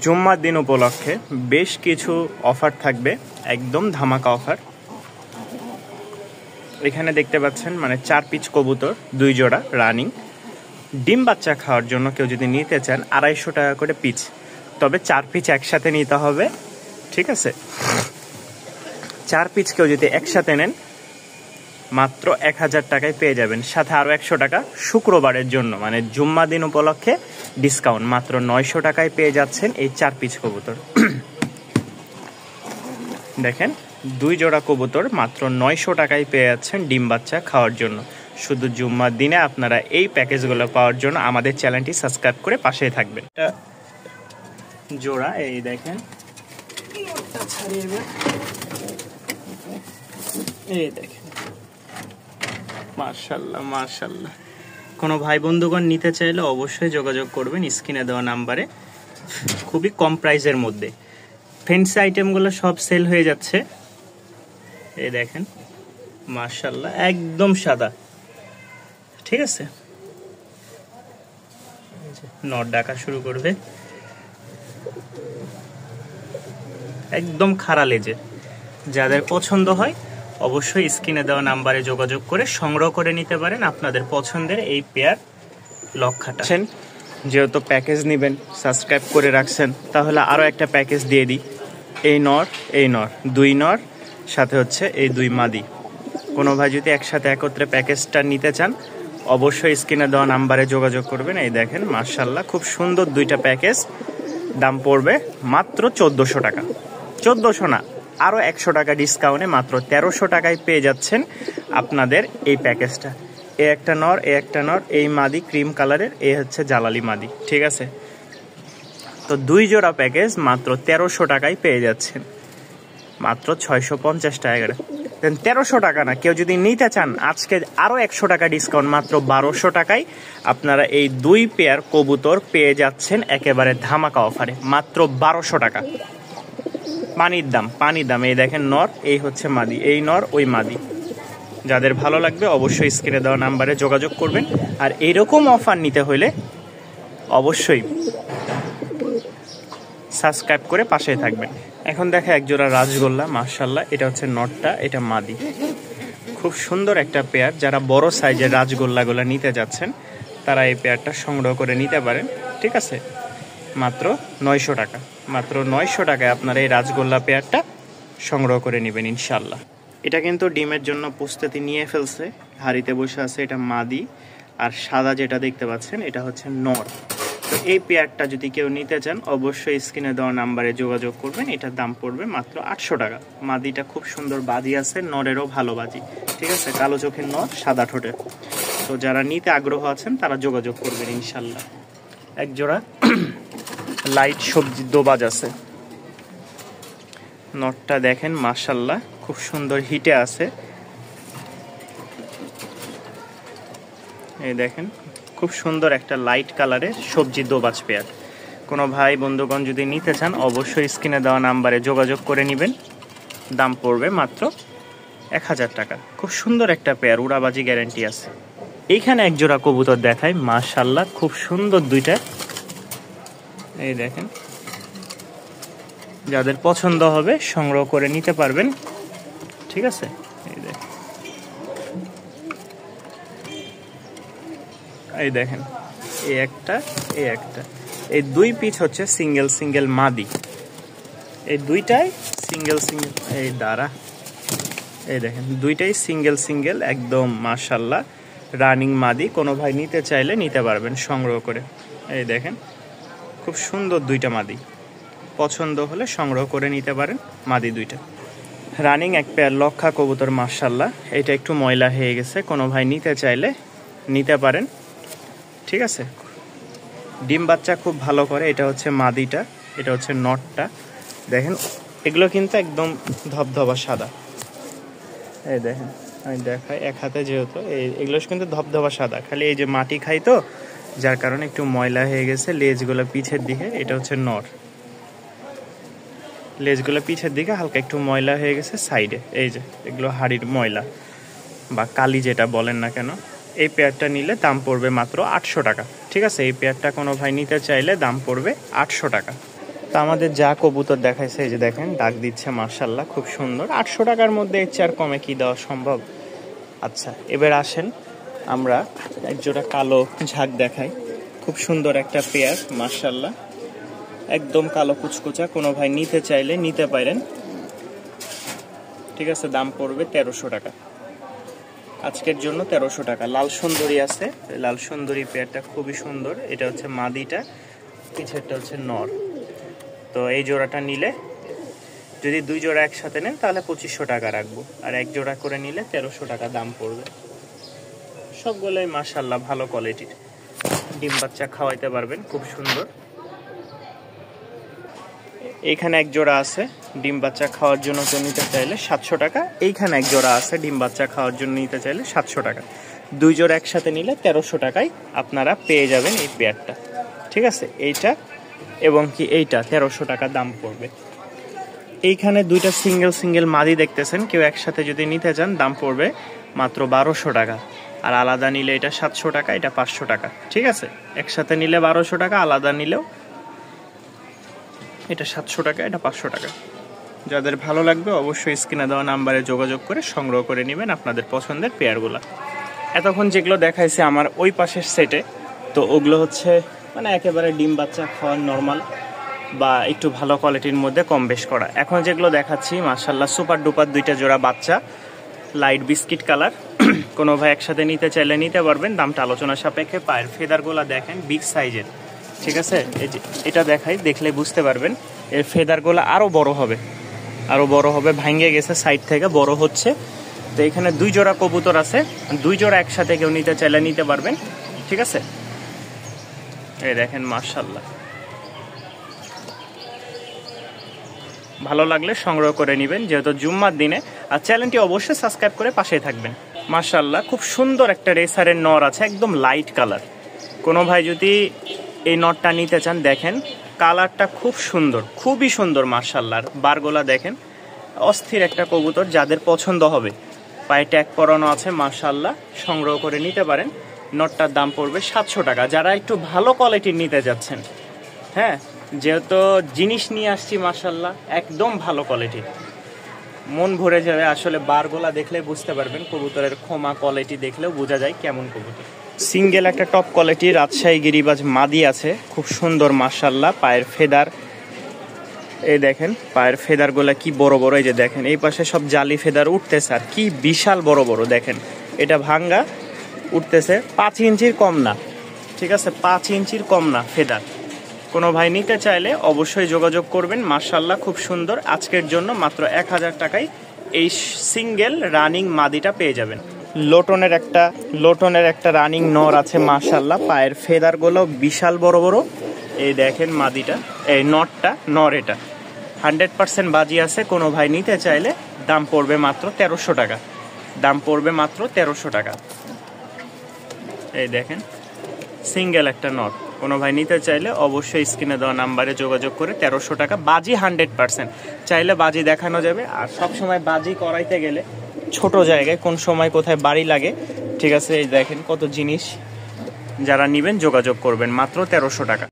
জুম্মার দিন উপলক্ষে বেশ কিছু অফার থাকবে, একদম ধামাকা অফার। এখানে দেখতে পাচ্ছেন মানে 4 পিস কবুতর 2 জোড়া রানিং ডিম বাচ্চা খাওয়ার জন্য কেউ যদি নিতে চান 250 টাকা করে পিস, তবে 4 পিস একসাথে নিতে হবে, ঠিক আছে? 4 পিস কেউ যদি একসাথে নেন মাত্র 1000 টাকায় পেয়ে যাবেন, সাথে আরও 100 টাকা শুক্রবারের জন্য মানে জুম্মা দিন উপলক্ষে ডিসকাউন্ট। মাত্র 900 টাকায় পেয়ে যাচ্ছেন এই 4 পিস কবুতর। দেখেন 2 জোড়া কবুতর মাত্র 900 টাকায় পেয়ে যাচ্ছেন ডিম বাচ্চা খাওয়ার জন্য। শুধু জুম্মার দিনে আপনারা এই প্যাকেজগুলো পাওয়ার জন্য আমাদের চ্যানেলটি সাবস্ক্রাইব করে পাশেই থাকবেন। এটা জোড়া, এই দেখেন, এই দেখেন, মাশাআল্লাহ মাশাআল্লাহ। কোনো ভাই বন্ধুগণ নিতে চাইলে অবশ্যই যোগাযোগ করবেন স্ক্রিনে দেওয়া নাম্বারে। খুবই কম প্রাইসের মধ্যে ফ্যান্সি আইটেমগুলো সব সেল হয়ে যাচ্ছে। এই দেখেন মাশাআল্লাহ, একদম সাদা, ঠিক আছে? নট ডাকা শুরু করবে, একদম খাড়া লেজের। যাদের পছন্দ হয় অবশ্যই স্ক্রিনে দেওয়া নাম্বারে যোগাযোগ করে সংগ্রহ করে নিতে পারেন আপনাদের পছন্দের এই পেয়ার লক্ষাটা। যেহেতু প্যাকেজ নেবেন, সাবস্ক্রাইব করে রাখছেন, তাহলে আরও একটা প্যাকেজ দিয়ে দিই। এই নর 2 নর, সাথে হচ্ছে এই 2 মাদি। কোনো ভাই যদি একসাথে একত্রে প্যাকেজটা নিতে চান অবশ্যই স্ক্রিনে দেওয়া নাম্বারে যোগাযোগ করবেন। এই দেখেন মাশাআল্লাহ, খুব সুন্দর 2টা প্যাকেজ। দাম পড়বে মাত্র 1400 টাকা। 1400 না, আরও 100 টাকা ডিসকাউন্টে মাত্র 1300 টাকায় পেয়ে যাচ্ছেন আপনাদের এই প্যাকেজটা। এই একটা নর, এই মাদি ক্রিম কালারের, এই হচ্ছে জালালি মাদি, ঠিক আছে? তো 2 জোড়া প্যাকেজ মাত্র 1300 টাকায় পেয়ে যাচ্ছেন, মাত্র 650 টাকা করে। 1300 টাকা না, কেউ যদি নিতে চান আজকে আরও 100 টাকা ডিসকাউন্ট, মাত্র 1200 টাকায় আপনারা এই 2 পেয়ার কবুতর পেয়ে যাচ্ছেন একেবারে ধামাকা অফারে, মাত্র 1200 টাকা। পানির দাম। এই দেখেন নর, এই হচ্ছে মাদি, এই নর ওই মাদি। যাদের ভালো লাগবে অবশ্যই স্ক্রিনে দেওয়া নাম্বারে যোগাযোগ করবেন। আর এরকম অফার নিতে হলে অবশ্যই সাবস্ক্রাইব করে পাশে থাকবেন। এখন দেখা একজোড়া রাজগোল্লা, মাশাআল্লাহ, এটা হচ্ছে নটটা, এটা মাদি। খুব সুন্দর একটা পেয়ার। যারা বড় সাইজের রাজগোল্লাগুলো নিতে যাচ্ছেন তারা এই পেয়ারটা সংগ্রহ করে নিতে পারেন, ঠিক আছে? মাত্র 900 টাকা। মাত্র 900 টাকায় আপনারা এই রাজগোল্লা পেয়ারটা সংগ্রহ করে নেবেন ইনশাল্লাহ। এটা কিন্তু ডিমের জন্য প্রস্তুতি নিয়ে ফেলছে, হাড়িতে বসে আছে। এটা মাদি, আর সাদা যেটা দেখতে পাচ্ছেন এটা হচ্ছে নর। তো এই পেয়ারটা যদি কেউ নিতে চান অবশ্যই স্ক্রিনে দেওয়া নাম্বারে যোগাযোগ করবেন। এটার দাম পড়বে মাত্র 800 টাকা। মাদিটা খুব সুন্দর বাজি আছে, নরেরও ভালো বাজি, ঠিক আছে? কালো চোখের নর, সাদা ঠোঁটের। তো যারা নিতে আগ্রহ আছেন তারা যোগাযোগ করবেন ইনশাল্লাহ। এক জোড়া লাইট সবজি দোবাজ আছে। নটটা দেখেন মাশাআল্লাহ, খুব সুন্দর হিটে আছে। এই দেখেন খুব সুন্দর একটা লাইট কালারের সবজি দোবাজ পেয়ার। কোনো ভাই বন্ধুগণ যদি নিতে চান অবশ্যই স্ক্রিনে দেওয়া নাম্বারে যোগাযোগ করে নেবেন। দাম পড়বে মাত্র 1000 টাকা। খুব সুন্দর একটা পেয়ার, উড়াবাজি গ্যারান্টি আছে। এইখানে এক জোড়া কবুতর দেখায়, মাশাআল্লাহ, খুব সুন্দর 2টা। এই দেখেন, যাদের পছন্দ হবে সংগ্রহ করে নিতে পারবেন, ঠিক আছে? এই দেখেন এই একটা, এই 2 পিস হচ্ছে সিঙ্গেল মাদি। এই 2টাই সিঙ্গেল, এই দাঁড়া, এই দেখেন 2টাই সিঙ্গেল একদম মাশাআল্লাহ রানিং মাদি। কোনো ভাই নিতে চাইলে নিতে পারবেন সংগ্রহ করে। এই দেখেন খুব সুন্দর 2টা মাদি, পছন্দ হলে সংগ্রহ করে নিতে পারেন। মাদি 2টা রানিং এক পেয়ার লক্ষা কবুতর, মাশাআল্লাহ। এটা একটু ময়লা হয়ে গেছে, কোনো ভাই নিতে চাইলে নিতে পারেন, ঠিক আছে? ডিম বাচ্চা খুব ভালো করে। এটা হচ্ছে মাদিটা, এটা হচ্ছে নটটা। দেখেন এগুলো কিন্তু একদম ধবধবা সাদা। এই দেখেন আমি দেখাই এক হাতে, যেহেতু এগুলো কিন্তু ধবধবা সাদা, খালি এই যে মাটি খাই তো যার কারণে একটু ময়লা হয়ে গেছে। লেজগুলো পিছের দিকে, এটা হচ্ছে নর, লেজগুলো পিছের দিকে হালকা একটু ময়লা হয়ে গেছে সাইডে। এই যে এগুলো হাড়ির ময়লা বা কালি যেটা বলেন না কেন। এই পেয়ারটা নিলে দাম পড়বে মাত্র 800 টাকা। ঠিক আছে, এই পেয়ারটা কোনো ভাই নিতে চাইলে দাম পড়বে 800 টাকা। তো আমাদের যা কবুতর দেখাইছে এই যে দেখেন ডাক দিচ্ছে মাশাআল্লাহ, খুব সুন্দর। 800 টাকার মধ্যে এর চেয়ে আর কমে কি দেওয়া সম্ভব? আচ্ছা, এবার আসেন আমরা এক জোড়া কালো ঝাঁক দেখাই। খুব সুন্দর একটা পেয়ার মাশাআল্লাহ, একদম কালো কুচকুচা। কোনো ভাই নিতে চাইলে নিতে পারেন, ঠিক আছে। দাম পড়বে 1300 টাকা আজকের জন্য, 1300 টাকা। লাল সুন্দরী আছে, লাল সুন্দরী পেয়ারটা খুবই সুন্দর। এটা হচ্ছে মাদিটা, পিছেরটা হচ্ছে নর। তো এই জোড়াটা নিলে, যদি 2 জোড়া একসাথে নেন তাহলে 2500 টাকা রাখবো, আর 1 জোড়া করে নিলে 1300 টাকা দাম পড়বে। সবগুলোই মাশাআল্লাহ ভালো কোয়ালিটির, ডিম বাচ্চা খাওয়াইতে পারবেন, খুব সুন্দর। এইখানে 1 জোড়া আছে ডিম বাচ্চা খাওয়ার জন্য, তো নিতে চাইলে 700 টাকা। এইখানে 1 জোড়া আছে ডিম বাচ্চা খাওয়ার জন্য, নিতে চাইলে 700 টাকা। 2 জোড়া একসাথে নিলে 1300 টাকায় আপনারা পেয়ে যাবেন এই পেয়ারটা, ঠিক আছে। এইটা এবং কি এইটা 1300 টাকা দাম পড়বে। এইখানে 2টা সিঙ্গেল মাদি দেখতেছেন, কেউ একসাথে যদি নিতে চান দাম পড়বে মাত্র 1200 টাকা। আর আলাদা নিলে এটা 700 টাকা, এটা 500 টাকা, ঠিক আছে। একসাথে নিলে 1200 টাকা, আলাদা নিলেও এটা 700 টাকা, এটা 500 টাকা। যাদের ভালো লাগবে অবশ্যই স্ক্রিনে দেওয়া নাম্বারে যোগাযোগ করে সংগ্রহ করে নেবেন আপনাদের পছন্দের পেয়ারগুলো। এতক্ষণ যেগুলো দেখাইছে আমার ওই পাশের সেটে, তো ওগুলো হচ্ছে মানে একেবারে ডিম বাচ্চা খাওয়ার নর্মাল বা একটু ভালো কোয়ালিটির মধ্যে কম বেশ করা। এখন যেগুলো দেখাচ্ছি মাশাআল্লাহ সুপার ডুপার 2টা জোড়া বাচ্চা, লাইট বিস্কিট কালার। কোনো ভাই একসাথে নিতে চাইলে নিতে পারবেন, দামটা আলোচনা সাপেক্ষে। পায়ের ফেদারগুলো দেখেন বিগ সাইজের, ঠিক আছে। এই যে এটা দেখাই, দেখলে বুঝতে পারবেন এর ফেদারগুলো আরও বড় হবে, ভাঙে গেছে সাইড থেকে, বড় হচ্ছে। তো এখানে 2 জোড়া কবুতর আছে, 2 জোড়া একসাথে কেউ নিতে চাইলে নিতে পারবেন, ঠিক আছে। এই দেখেন মাশাআল্লাহ, ভালো লাগলে সংগ্রহ করে নেবেন যেহেতু জুম্মার দিনে। আর চ্যানেলটি অবশ্যই সাবস্ক্রাইব করে পাশেই থাকবেন। মাশাআল্লাহ খুব সুন্দর একটা রেসারের নর আছে, একদম লাইট কালার। কোনো ভাই যদি এই নটটা নিতে চান, দেখেন কালারটা খুব সুন্দর, খুবই সুন্দর মাশাআল্লাহ। বারগোলা দেখেন, অস্থির একটা কবুতর, যাদের পছন্দ হবে। পায়ে ট্যাগ পরানো আছে মাশাআল্লাহ, সংগ্রহ করে নিতে পারেন। নটটার দাম পড়বে 700 টাকা। যারা একটু ভালো কোয়ালিটির নিতে যাচ্ছেন, হ্যাঁ, যেহেতু জিনিস নিয়ে আসছি মাশাআল্লাহ একদম ভালো কোয়ালিটির, মন ভরে যাবে। আসলে বারগোলা দেখলে বুঝতে পারবেন, কবুতরের খোমা কোয়ালিটি দেখলেও বোঝা যায় কেমন কবুতর। সিঙ্গেল একটা টপ কোয়ালিটির রাজশাহী গিরিবাজ মাদি আছে, খুব সুন্দর মাশাআল্লাহ। পায়ের ফেদার এই দেখেন, পায়ের ফেদারগুলা কি বড় বড়। এই যে দেখেন এই পাশে সব জালি ফেদার উঠতেছে, আর কি বিশাল বড় বড় দেখেন। এটা ভাঙ্গা উঠতেছে, 5 ইঞ্চির কম না, ঠিক আছে, 5 ইঞ্চির কম না ফেদার। কোনো ভাই নিতে চাইলে অবশ্যই যোগাযোগ করবেন। মাশাআল্লাহ খুব সুন্দর। আজকের জন্য মাত্র 1000 টাকায় এই সিঙ্গেল রানিং মাদিটা পেয়ে যাবেন। লোটনের একটা রানিং নর আছে মাশাআল্লাহ, পায়ের ফেদারগুলো বিশাল বড় বড়। এই দেখেন মাদিটা, এই নর এটা 100% বাজি আছে। কোনো ভাই নিতে চাইলে দাম পড়বে মাত্র 1300 টাকা, দাম পড়বে মাত্র 1300 টাকা। এই দেখেন সিঙ্গেল একটা নর, কোনো ভাই নিতে চাইলে অবশ্যই স্ক্রিনে দেওয়া নাম্বারে যোগাযোগ করে 1300 টাকা। বাজি 100%, চাইলে বাজি দেখানো যাবে। আর সব সময় বাজি করাইতে গেলে ছোট জায়গায় কোন সময় কোথায় বাড়ি লাগে, ঠিক আছে। এই দেখেন কত জিনিস, যারা নেবেন যোগাযোগ করবেন মাত্র 1300 টাকা।